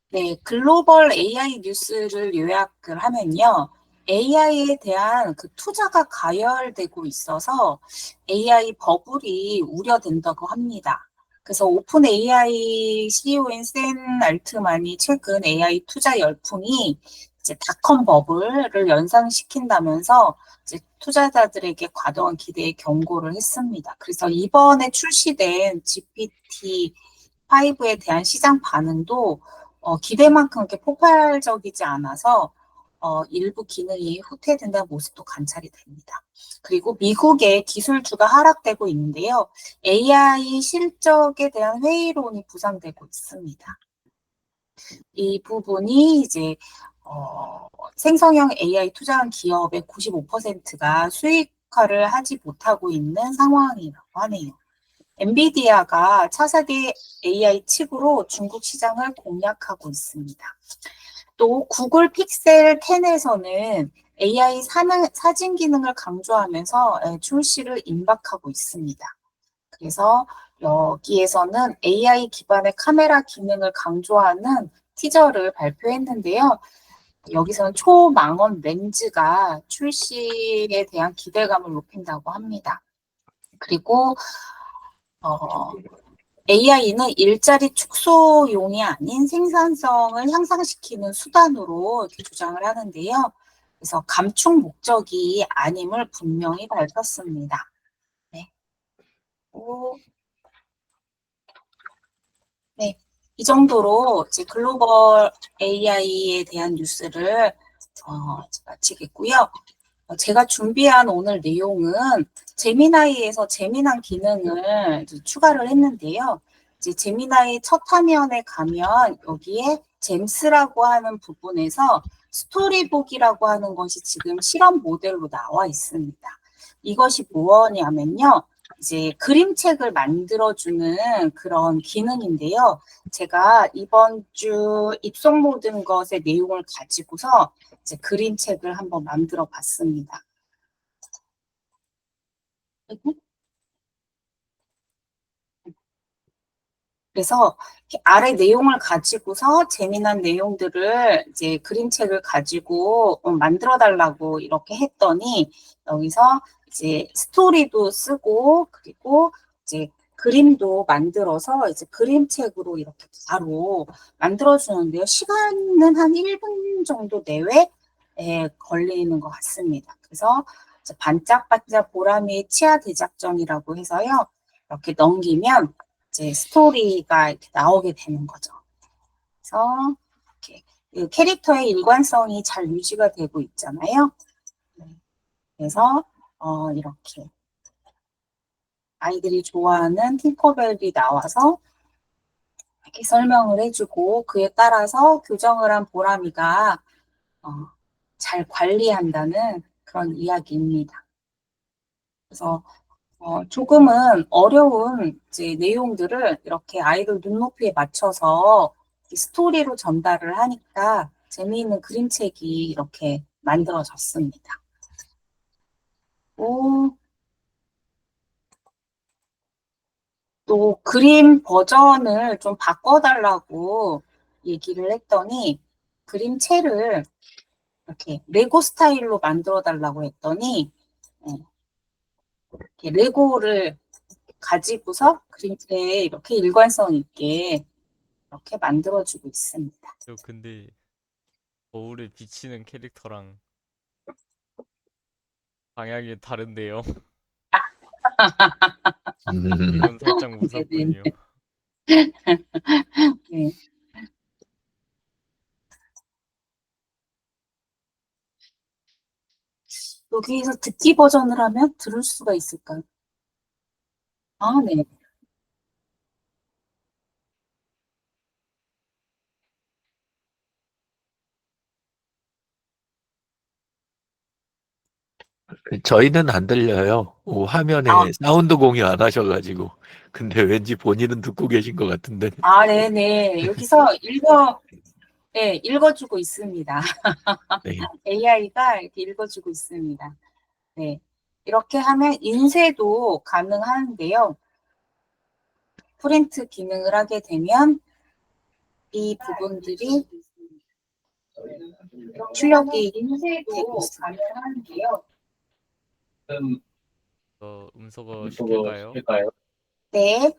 네, 글로벌 AI 뉴스를 요약을 하면요. AI에 대한 그 투자가 가열되고 있어서 AI 버블이 우려된다고 합니다. 그래서 오픈 AI CEO인 샘 알트만이 최근 AI 투자 열풍이 이제 닷컴 버블을 연상시킨다면서 이제 투자자들에게 과도한 기대에 경고를 했습니다. 그래서 이번에 출시된 GPT-5에 대한 시장 반응도 기대만큼 이렇게 폭발적이지 않아서 일부 기능이 후퇴된다는 모습도 관찰이 됩니다. 그리고 미국의 기술주가 하락되고 있는데요. AI 실적에 대한 회의론이 부상되고 있습니다. 이 부분이 이제 생성형 AI 투자한 기업의 95%가 수익화를 하지 못하고 있는 상황이라고 하네요. 엔비디아가 차세대 AI 칩으로 중국 시장을 공략하고 있습니다. 또 구글 픽셀 10에서는 AI 사진 기능을 강조하면서 출시를 임박하고 있습니다. 그래서 여기에서는 AI 기반의 카메라 기능을 강조하는 티저를 발표했는데요. 여기서는 초망원 렌즈가 출시에 대한 기대감을 높인다고 합니다. 그리고 AI는 일자리 축소용이 아닌 생산성을 향상시키는 수단으로 이렇게 주장을 하는데요. 그래서 감축 목적이 아님을 분명히 밝혔습니다. 네. 네. 이 정도로 이제 글로벌 AI에 대한 뉴스를 마치겠고요. 제가 준비한 오늘 내용은 제미나이에서 재미난 기능을 추가를 했는데요. 이제 제미나이 첫 화면에 가면 여기에 잼스라고 하는 부분에서 스토리북이라고 하는 것이 지금 실험 모델로 나와 있습니다. 이것이 뭐냐면요. 이제 그림책을 만들어주는 그런 기능인데요. 제가 이번 주 입속 모든 것의 내용을 가지고서 이제 그림책을 한번 만들어 봤습니다. 그래서 아래 내용을 가지고서 재미난 내용들을 이제 그림책을 가지고 만들어 달라고 이렇게 했더니 여기서 이제 스토리도 쓰고 그리고 이제 그림도 만들어서 이제 그림책으로 이렇게 바로 만들어 주는데요. 시간은 한 1분 정도 내외에 걸리는 것 같습니다. 그래서 반짝반짝 보람의 치아 대작전이라고 해서요. 이렇게 넘기면 이제 스토리가 이렇게 나오게 되는 거죠. 그래서 이렇게 그 캐릭터의 일관성이 잘 유지가 되고 있잖아요. 그래서 이렇게 아이들이 좋아하는 팅커벨이 나와서 이렇게 설명을 해주고 그에 따라서 교정을 한 보람이가 어, 잘 관리한다는 그런 이야기입니다. 그래서 조금은 어려운 이제 내용들을 이렇게 아이들 눈높이에 맞춰서 스토리로 전달을 하니까 재미있는 그림책이 이렇게 만들어졌습니다. 또 그림 버전을 좀 바꿔달라고 얘기를 했더니 그림체를 이렇게 레고 스타일로 만들어달라고 했더니 이렇게 레고를 가지고서 그림체에 이렇게 일관성 있게 이렇게 만들어주고 있습니다. 근데 거울에 비치는 캐릭터랑 방향이 다른데요. 그건 살짝 네네. 무섭군요. 네. 여기에서 듣기 버전을 하면 들을 수가 있을까요? 아, 네. 저희는 안 들려요. 아, 화면에 사운드 공유 안 하셔가지고. 근데 왠지 본인은 듣고 계신 것 같은데. 네네. 여기서 네, 읽어주고 있습니다. 네. AI가 이렇게 읽어주고 있습니다. 네. 이렇게 하면 인쇄도 가능한데요. 프린트 기능을 하게 되면 이 부분들이 출력이 되고 있습니다. 음소거 시킬까요? 네.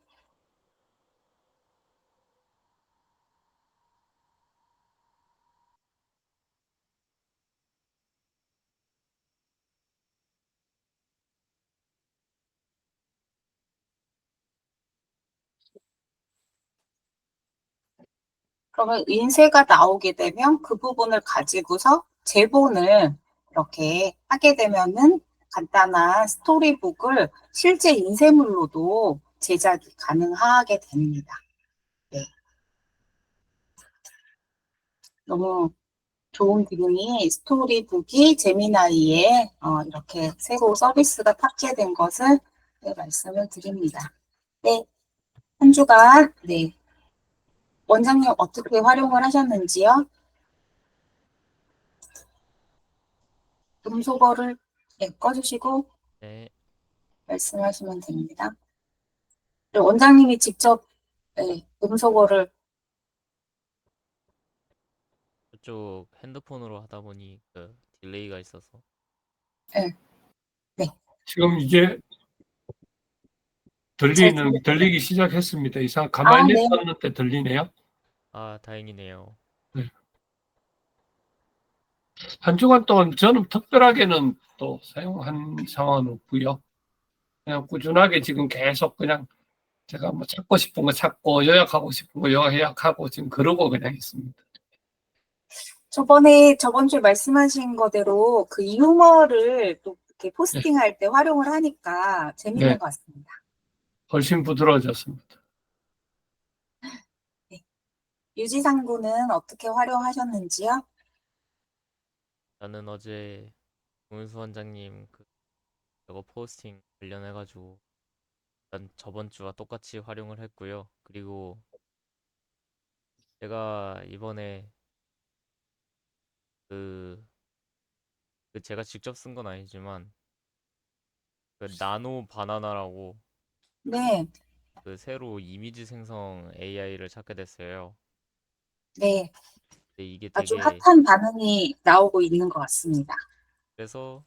그러면 인쇄가 나오게 되면 그 부분을 가지고서 제본을 이렇게 하게 되면은 간단한 스토리북을 실제 인쇄물로도 제작이 가능하게 됩니다. 네. 너무 좋은 기능이 스토리북이 제미나이에 이렇게 새로 서비스가 탑재된 것을 네, 말씀을 드립니다. 네, 한 주간 네, 원장님 어떻게 활용을 하셨는지요? 음소거를 네, 꺼주시고 네. 말씀하시면 됩니다. 그리고 원장님이 직접 네, 음소거를 저쪽 핸드폰으로 하다 보니 그 딜레이가 있어서. 네, 네, 지금 이제 잘 들리기 시작했습니다. 이상 아, 가만히 네. 있었는데 들리네요. 아, 다행이네요. 네. 한 주간 동안 저는 특별하게는 또 사용한 상황은 없고요. 그냥 꾸준하게 지금 계속 그냥 제가 뭐 찾고 싶은 거 찾고 요약하고 싶은 거 요약하고 지금 그러고 그냥 있습니다. 저번 주에 말씀하신 거대로 그 유머를 또 이렇게 포스팅할 때 활용을 하니까 재밌는 네. 것 같습니다. 훨씬 부드러워졌습니다. 유지상구는 어떻게 활용하셨는지요? 저는 어제 문수 원장님 그 저거 포스팅 관련해가지고 일단 저번 주와 똑같이 활용을 했고요. 그리고 제가 이번에 그, 그 제가 직접 쓴 건 아니지만 그 나노 바나나라고 네, 그 새로 이미지 생성 AI를 찾게 됐어요. 네. 근데 이게 아주 되게 핫한 반응이 나오고 있는 것 같습니다. 그래서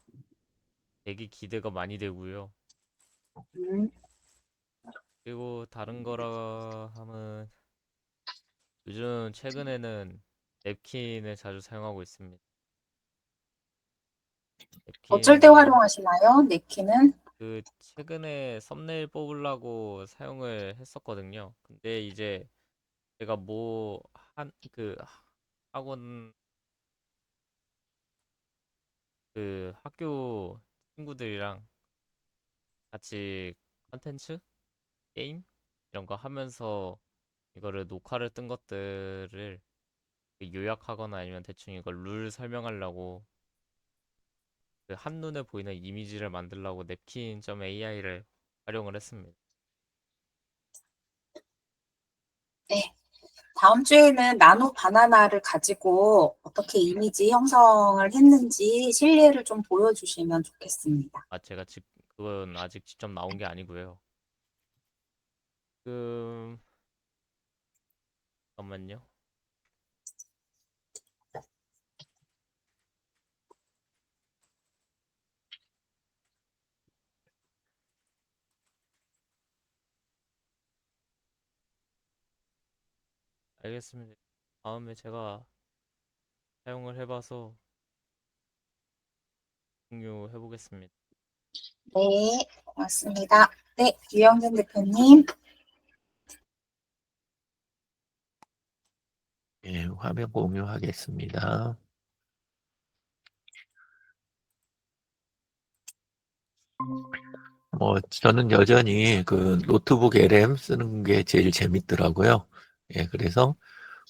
되게 기대가 많이 되고요. 음, 그리고 다른 거라 하면 요즘 최근에는 냅킨을 자주 사용하고 있습니다. 어쩔 때 냅킨이 활용하시나요? 냅킨은? 그 최근에 썸네일 뽑으려고 사용을 했었거든요. 근데 이제 제가 뭐 한 그 학원 그 학교 친구들이랑 같이 컨텐츠 게임 이런 거 하면서 이거를 녹화를 뜬 것들을 요약하거나 아니면 대충 이걸 룰 설명하려고 그 한눈에 보이는 이미지를 만들려고 냅킨.ai를 활용을 했습니다. 네. 다음 주에는 나노 바나나를 가지고 어떻게 이미지 형성을 했는지 실례를 좀 보여주시면 좋겠습니다. 아, 그건 아직 직접 나온 게 아니고요. 그, 잠깐만요. 알겠습니다. 다음에 제가 사용을 해봐서 공유해 보겠습니다. 네, 고맙습니다. 네, 유영진 대표님. 예, 화면 공유하겠습니다. 저는 여전히 그 노트북 LM 쓰는 게 제일 재밌더라고요. 예, 그래서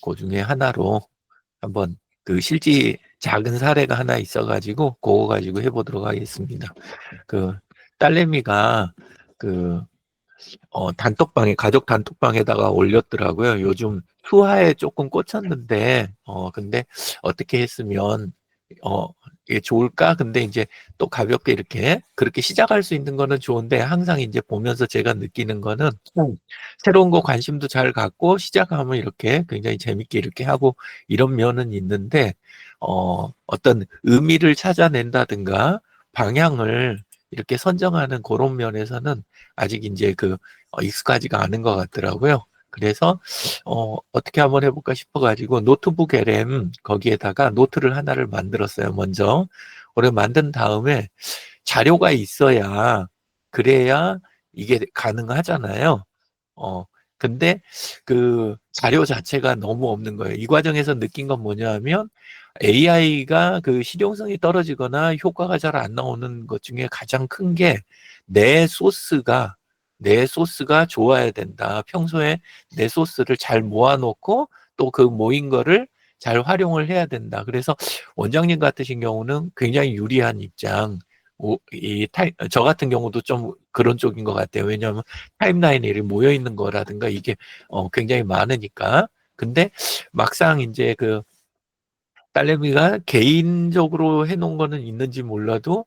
그 중에 하나로 한번 그 실제 작은 사례가 하나 있어가지고 그거 가지고 해보도록 하겠습니다. 그 딸내미가 그 단톡방에 가족 단톡방에다가 올렸더라고요. 요즘 투하에 조금 꽂혔는데 근데 어떻게 했으면 이게 좋을까? 근데 이제 또 가볍게 이렇게 그렇게 시작할 수 있는 거는 좋은데 항상 이제 보면서 제가 느끼는 거는 새로운 거 관심도 잘 갖고 시작하면 이렇게 굉장히 재밌게 이렇게 하고 이런 면은 있는데 어떤 의미를 찾아낸다든가 방향을 이렇게 선정하는 그런 면에서는 아직 이제 익숙하지가 않은 것 같더라고요. 그래서 어떻게 한번 해볼까 싶어가지고 노트북 LM 거기에다가 노트를 하나를 만들었어요. 먼저. 그래 만든 다음에 자료가 있어야 그래야 이게 가능하잖아요. 근데 그 자료 자체가 너무 없는 거예요. 이 과정에서 느낀 건 뭐냐면 AI가 그 실용성이 떨어지거나 효과가 잘 안 나오는 것 중에 가장 큰 게 내 소스가 좋아야 된다. 평소에 내 소스를 잘 모아놓고 또 그 모인 거를 잘 활용을 해야 된다. 그래서 원장님 같으신 경우는 굉장히 유리한 입장. 저 같은 경우도 좀 그런 쪽인 것 같아요. 왜냐하면 타임라인에 이렇게 모여 있는 거라든가 이게 굉장히 많으니까. 근데 막상 이제 딸내미가 개인적으로 해놓은 거는 있는지 몰라도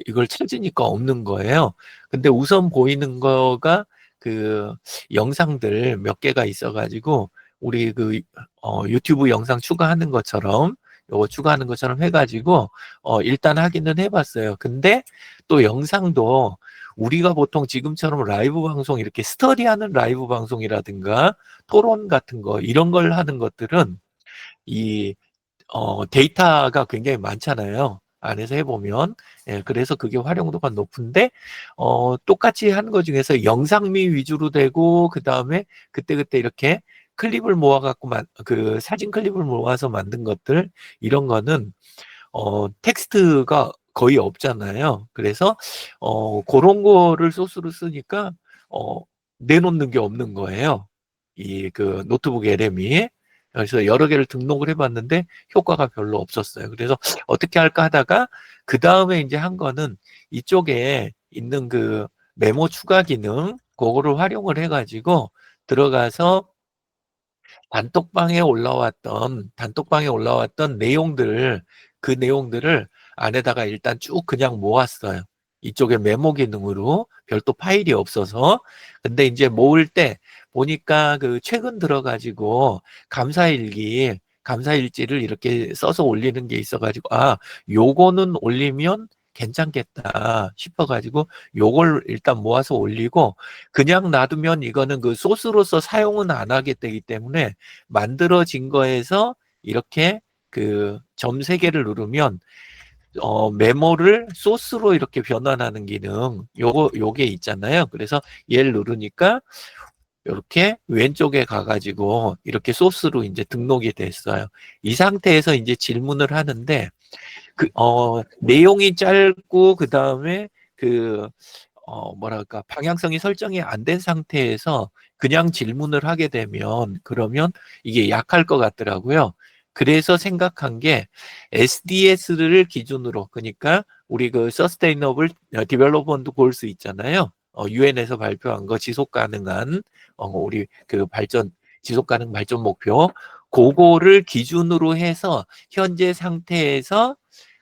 이걸 찾으니까 없는 거예요. 근데 우선 보이는 거가 영상들 몇 개가 있어가지고 우리 유튜브 영상 추가하는 것처럼 요거 추가하는 것처럼 해가지고 일단 확인은 해봤어요. 근데 또 영상도 우리가 보통 지금처럼 라이브 방송 이렇게 스터디하는 라이브 방송이라든가 토론 같은 거 이런 걸 하는 것들은 데이터가 굉장히 많잖아요. 안에서 해보면. 예, 그래서 그게 활용도가 높은데, 똑같이 하는 것 중에서 영상미 위주로 되고, 그 다음에 그때그때 이렇게 클립을 모아갖고, 사진 클립을 모아서 만든 것들, 이런 거는, 텍스트가 거의 없잖아요. 그래서, 그런 거를 소스로 쓰니까, 내놓는 게 없는 거예요. 노트북 LM이. 그래서 여러 개를 등록을 해봤는데 효과가 별로 없었어요. 그래서 어떻게 할까 하다가 그 다음에 이제 한 거는 이쪽에 있는 메모 추가 기능 그거를 활용을 해가지고 들어가서 단톡방에 올라왔던 그 내용들을 안에다가 일단 쭉 그냥 모았어요. 이쪽에 메모 기능으로 별도 파일이 없어서. 근데 이제 모을 때 보니까 최근 들어가지고 감사일지를 이렇게 써서 올리는 게 있어가지고, 요거는 올리면 괜찮겠다 싶어가지고 요걸 일단 모아서 올리고 그냥 놔두면 이거는 소스로서 사용은 안 하게 되기 때문에 만들어진 거에서 이렇게 점 3개를 누르면 메모를 소스로 이렇게 변환하는 기능 요게 있잖아요. 그래서 얘를 누르니까 이렇게 왼쪽에 가가지고 이렇게 소스로 이제 등록이 됐어요. 이 상태에서 이제 질문을 하는데 내용이 짧고 그 다음에 방향성이 설정이 안 된 상태에서 그냥 질문을 하게 되면 그러면 이게 약할 것 같더라고요. 그래서 생각한 게 SDS를 기준으로, 그러니까 우리 Sustainable Development Goals 있잖아요. UN에서 발표한 거 지속 가능한 우리 지속 가능 발전 목표 그거를 기준으로 해서 현재 상태에서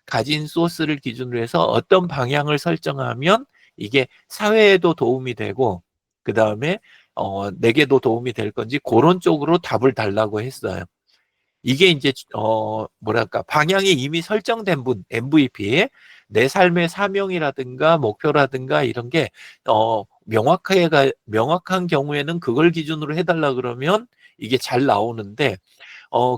가진 소스를 기준으로 해서 어떤 방향을 설정하면 이게 사회에도 도움이 되고 그 다음에 내게도 도움이 될 건지 그런 쪽으로 답을 달라고 했어요. 이게 이제 방향이 이미 설정된 분 MVP 내 삶의 사명이라든가 목표라든가 이런 게 명확한 경우에는 그걸 기준으로 해달라 그러면 이게 잘 나오는데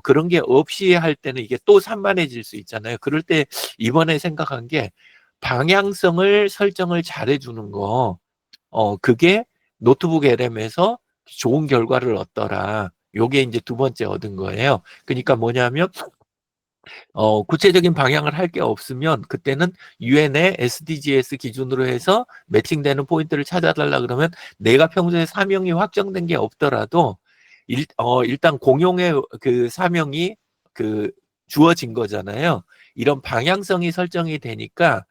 그런 게 없이 할 때는 이게 또 산만해질 수 있잖아요. 그럴 때 이번에 생각한 게 방향성을 설정을 잘해주는 거, 그게 노트북 LM에서 좋은 결과를 얻더라. 요게 이제 두 번째 얻은 거예요. 그러니까 뭐냐면, 구체적인 방향을 할 게 없으면 그때는 UN의 SDGs 기준으로 해서 매칭되는 포인트를 찾아달라 그러면 내가 평소에 사명이 확정된 게 없더라도 일단 공용의 사명이 주어진 거잖아요. 이런 방향성이 설정이 되니까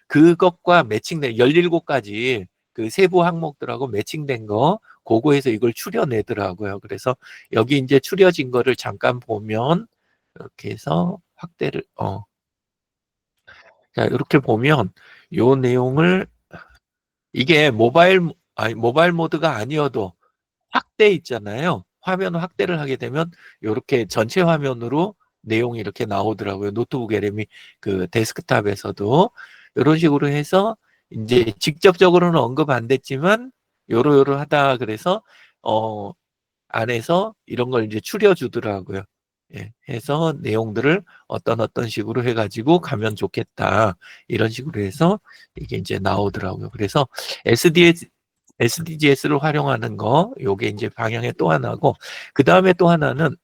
그것과 매칭된 17가지 세부 항목들하고 매칭된 거 그거에서 이걸 추려내더라고요. 그래서 여기 이제 추려진 거를 잠깐 보면 이렇게 해서 확대를 자, 이렇게 보면 요 내용을 이게 모바일 모드가 아니어도 확대 있잖아요. 화면 확대를 하게 되면 이렇게 전체 화면으로 내용이 이렇게 나오더라고요. 노트북 LM이 그 데스크탑에서도 이런 식으로 해서 이제 직접적으로는 언급 안 됐지만 요러요러 하다 그래서 어 안에서 이런 걸 이제 추려주더라고요. 예, 해서 내용들을 어떤 식으로 해가지고 가면 좋겠다. 이런 식으로 해서 이게 이제 나오더라고요. 그래서 SDGs를 활용하는 거, 요게 이제 방향의 또 하나고, 그 다음에 또 하나는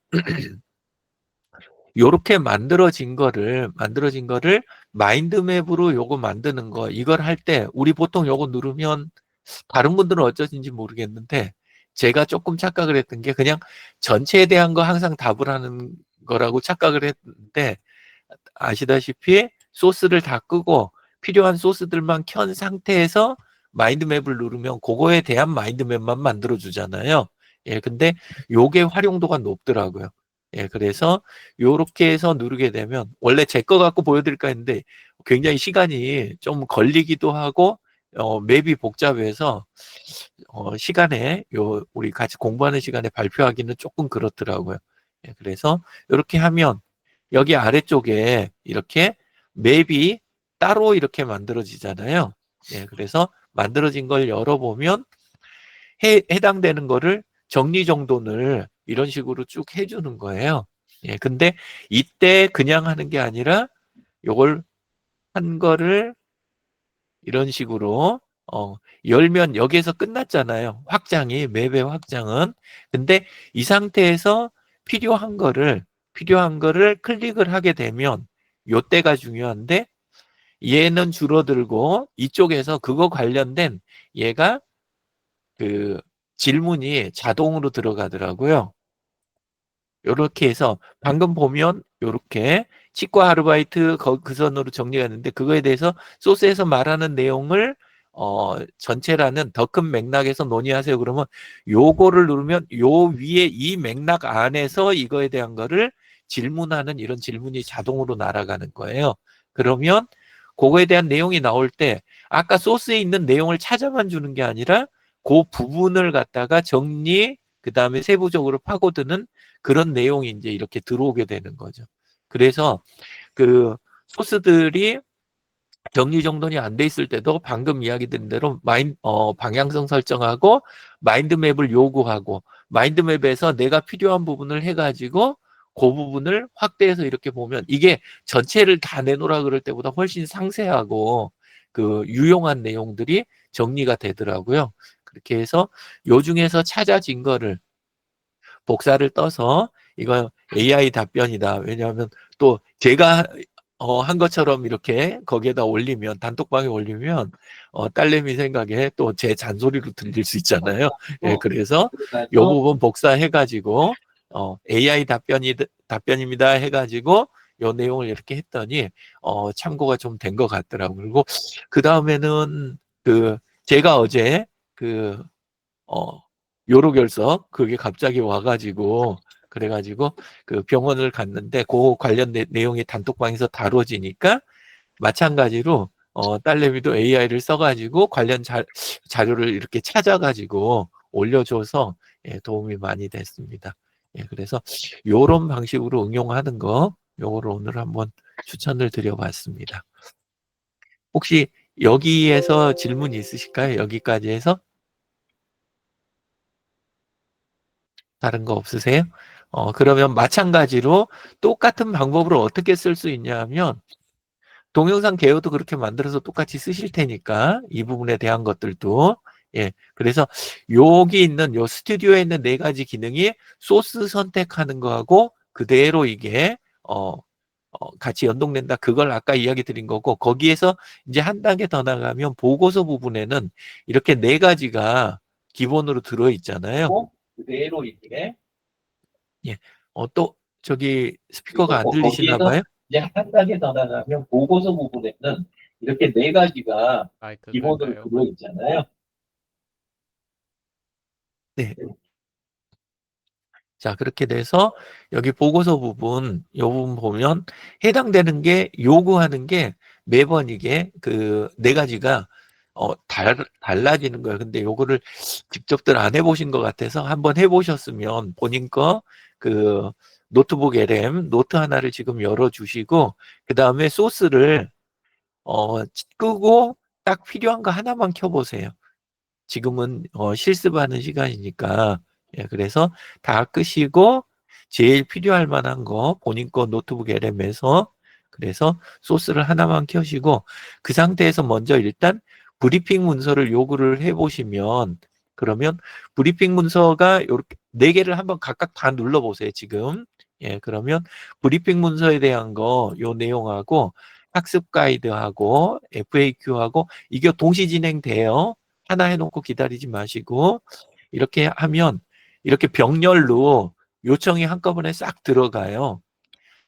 요렇게 만들어진 거를 마인드맵으로 요거 만드는 거, 이걸 할 때, 우리 보통 요거 누르면 다른 분들은 어쩌신지 모르겠는데 제가 조금 착각을 했던 게 그냥 전체에 대한 거 항상 답을 하는 거라고 착각을 했는데 아시다시피 소스를 다 끄고 필요한 소스들만 켠 상태에서 마인드맵을 누르면 그거에 대한 마인드맵만 만들어 주잖아요. 예, 근데 요게 활용도가 높더라고요. 예, 그래서 요렇게 해서 누르게 되면 원래 제 거 갖고 보여드릴까 했는데 굉장히 시간이 좀 걸리기도 하고 맵이 복잡해서 시간에 우리 같이 공부하는 시간에 발표하기는 조금 그렇더라고요. 예, 그래서 이렇게 하면 여기 아래쪽에 이렇게 맵이 따로 이렇게 만들어지잖아요. 예, 그래서 만들어진 걸 열어보면 해당되는 거를 정리정돈을 이런 식으로 쭉 해주는 거예요. 예, 근데 이때 그냥 하는 게 아니라 요걸 한 거를 이런 식으로 열면 여기에서 끝났잖아요. 맵의 확장은. 근데 이 상태에서 필요한 거를 클릭을 하게 되면 요때가 중요한데 얘는 줄어들고 이쪽에서 그거 관련된 얘가 그 질문이 자동으로 들어가더라고요. 요렇게 해서 방금 보면 요렇게 치과 아르바이트 그 선으로 정리가 됐는데 그거에 대해서 소스에서 말하는 내용을 전체라는 더 큰 맥락에서 논의하세요. 그러면 요거를 누르면 요 위에 이 맥락 안에서 이거에 대한 거를 질문하는 이런 질문이 자동으로 날아가는 거예요. 그러면 그거에 대한 내용이 나올 때 아까 소스에 있는 내용을 찾아만 주는 게 아니라 그 부분을 갖다가 그 다음에 세부적으로 파고드는 그런 내용이 이제 이렇게 들어오게 되는 거죠. 그래서 그 소스들이 정리정돈이 안 돼 있을 때도 방금 이야기 드린 대로 방향성 설정하고 마인드맵을 요구하고 마인드맵에서 내가 필요한 부분을 해가지고 그 부분을 확대해서 이렇게 보면 이게 전체를 다 내놓으라 그럴 때보다 훨씬 상세하고 그 유용한 내용들이 정리가 되더라고요. 그렇게 해서 요 중에서 찾아진 거를 복사를 떠서 이거 AI 답변이다. 왜냐하면 또 제가 한 것처럼 이렇게 거기에다 올리면 단톡방에 올리면 딸내미 생각에 또 제 잔소리로 들릴 수 있잖아요. 예, 그래서 요 부분 복사해가지고 AI 답변입니다 해가지고 요 내용을 이렇게 했더니 참고가 좀 된 것 같더라고요. 그리고 그 다음에는 제가 어제 요로결석 그게 갑자기 와가지고 그래가지고 그 병원을 갔는데 그 관련 내용이 단톡방에서 다뤄지니까 마찬가지로 딸내미도 AI를 써가지고 관련 자료를 이렇게 찾아가지고 올려줘서 예, 도움이 많이 됐습니다. 예, 그래서 요런 방식으로 응용하는 거 요거를 오늘 한번 추천을 드려봤습니다. 혹시 여기에서 질문 있으실까요? 여기까지 해서? 다른 거 없으세요? 그러면 마찬가지로 똑같은 방법으로 어떻게 쓸 수 있냐 하면 동영상 개요도 그렇게 만들어서 똑같이 쓰실 테니까 이 부분에 대한 것들도 예, 그래서 여기 있는 요 스튜디오에 있는 4가지 기능이 소스 선택하는 거하고 그대로 이게 같이 연동된다. 그걸 아까 이야기 드린 거고 거기에서 이제 한 단계 더 나가면 보고서 부분에는 이렇게 4가지가 기본으로 들어 있잖아요. 그대로 이게 예. 또 저기 스피커가 안 들리시나 봐요? 이제 한 단계 더 나가면 보고서 부분에는 이렇게 4가지가 마이크 기본으로 끌까요? 들어 있잖아요. 네. 자, 그렇게 돼서 여기 보고서 부분, 요 부분 보면 해당되는 게 요구하는 게 매번 이게 그 네 가지가 달라지는 거예요. 근데 요거를 직접들 안 해보신 것 같아서 한번 해보셨으면 본인 거 그 노트북 LM 노트 하나를 지금 열어주시고 그 다음에 소스를 끄고 딱 필요한 거 하나만 켜보세요. 지금은 실습하는 시간이니까. 예, 그래서 다 끄시고 제일 필요할 만한 거 본인 거 노트북 LM에서 그래서 소스를 하나만 켜시고 그 상태에서 먼저 일단 브리핑 문서를 요구를 해보시면 그러면 브리핑 문서가 요렇게 네 개를 한번 각각 다 눌러보세요 지금. 예, 그러면 브리핑 문서에 대한 거 요 내용하고 학습 가이드하고 FAQ하고 이게 동시 진행돼요. 하나 해놓고 기다리지 마시고 이렇게 하면 이렇게 병렬로 요청이 한꺼번에 싹 들어가요.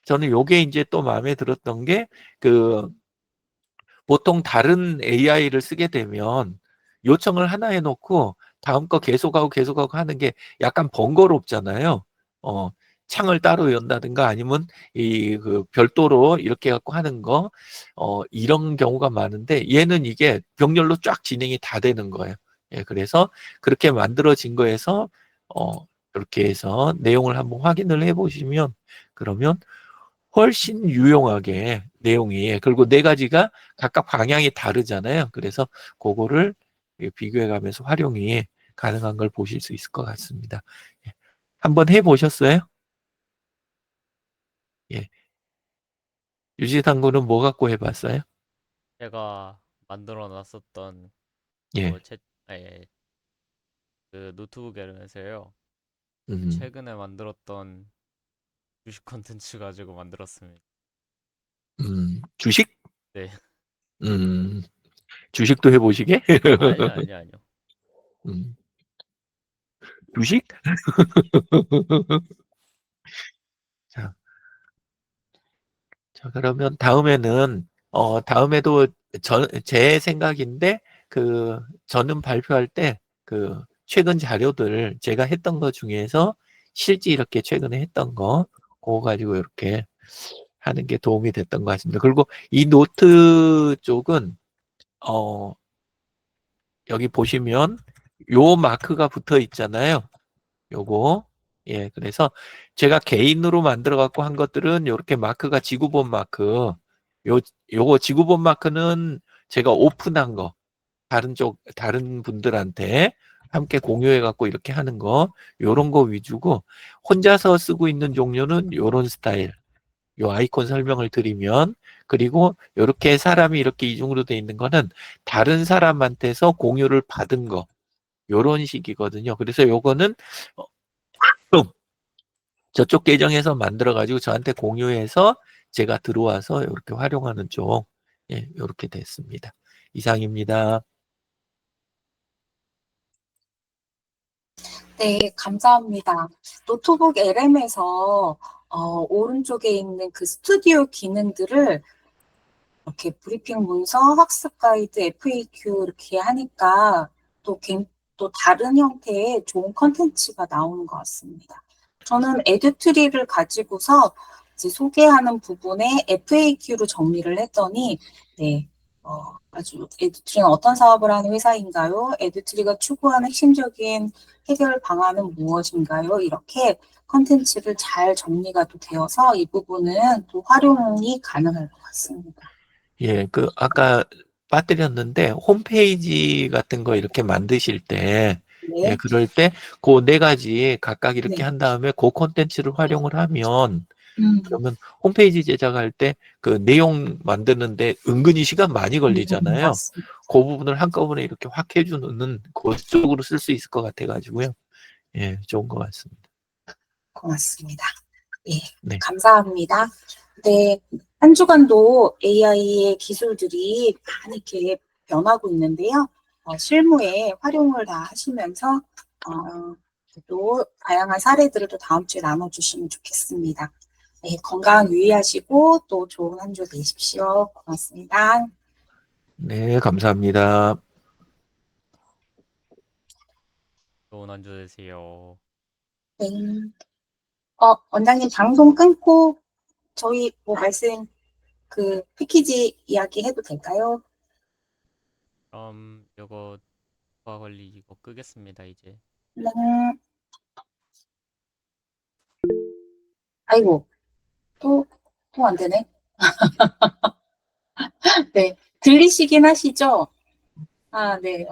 저는 요게 이제 또 마음에 들었던 게 그 보통 다른 AI를 쓰게 되면 요청을 하나 해놓고 다음 거 계속하고 하는 게 약간 번거롭잖아요. 어, 창을 따로 연다든가 아니면 이 그 별도로 이렇게 갖고 하는 거 이런 경우가 많은데 얘는 이게 병렬로 쫙 진행이 다 되는 거예요. 예, 그래서 그렇게 만들어진 거에서 이렇게 해서 내용을 한번 확인을 해보시면 그러면 훨씬 유용하게 내용이 그리고 네 가지가 각각 방향이 다르잖아요. 그래서 그거를 비교해 가면서 활용이 가능한 걸 보실 수 있을 것 같습니다. 예. 한번 해 보셨어요? 예. 유지탐구는 뭐 갖고 해 봤어요? 제가 만들어 놨었던 예. 아예 그 노트북 LM에서요. 음. 최근에 만들었던 주식 컨텐츠 가지고 만들었습니다. 주식? 네. 음. 주식도 해 보시게? 아니요. 음. 주식? 자, 자, 그러면 다음에는, 다음에도 제 생각인데, 저는 발표할 때, 최근 자료들, 제가 했던 거 중에서 실제 이렇게 최근에 했던 거, 그거 가지고 이렇게 하는 게 도움이 됐던 것 같습니다. 그리고 이 노트 쪽은, 어, 여기 보시면, 요 마크가 붙어 있잖아요. 요거. 예, 그래서 제가 개인으로 만들어 갖고 한 것들은 요렇게 마크가 지구본 마크. 요거 지구본 마크는 제가 오픈한 거. 다른 분들한테 함께 공유해 갖고 이렇게 하는 거. 요런 거 위주고 혼자서 쓰고 있는 종류는 요런 스타일. 요 아이콘 설명을 드리면 그리고 요렇게 사람이 이렇게 이중으로 돼 있는 거는 다른 사람한테서 공유를 받은 거. 요런 식이거든요. 그래서 요거는 저쪽 계정에서 만들어 가지고 저한테 공유해서 제가 들어와서 이렇게 활용하는 쪽 예, 이렇게 됐습니다. 이상입니다. 네, 감사합니다. 노트북 LM에서 오른쪽에 있는 그 스튜디오 기능들을 이렇게 브리핑 문서, 학습 가이드, FAQ 이렇게 하니까 또 다른 형태의 좋은 컨텐츠가 나오는 것 같습니다. 저는 에듀트리를 가지고서 이제 소개하는 부분에 FAQ로 정리를 했더니, 네, 아주 에듀트리는 어떤 사업을 하는 회사인가요? 에듀트리가 추구하는 핵심적인 해결 방안은 무엇인가요? 이렇게 컨텐츠를 잘 정리가 또 되어서 이 부분은 또 활용이 가능할 것 같습니다. 예, 아까 빠뜨렸는데 홈페이지 같은 거 이렇게 만드실 때 예, 네, 그럴 때 그 네 가지 각각 이렇게 네. 한 다음에 그 콘텐츠를 활용을 하면 음, 그러면 홈페이지 제작할 때 그 내용 만드는데 은근히 시간 많이 걸리잖아요. 맞습니다. 그 부분을 한꺼번에 이렇게 확 해주는 그쪽으로 쓸 수 있을 것 같아가지고요. 예, 좋은 것 같습니다. 고맙습니다. 예, 네. 감사합니다. 네, 한 주간도 AI의 기술들이 많이 이렇게 변하고 있는데요. 실무에 활용을 다 하시면서 또 다양한 사례들을 또 다음 주에 나눠주시면 좋겠습니다. 네, 건강 유의하시고 또 좋은 한 주 되십시오. 고맙습니다. 네, 감사합니다. 좋은 한 주 되세요. 네. 원장님 방송 끊고 저희 뭐 말씀 그 패키지 이야기 해도 될까요? 그럼 이거 부가 관리 이거 끄겠습니다, 이제. 네. 아이고, 또 안 되네. 네. 들리시긴 하시죠? 아, 네.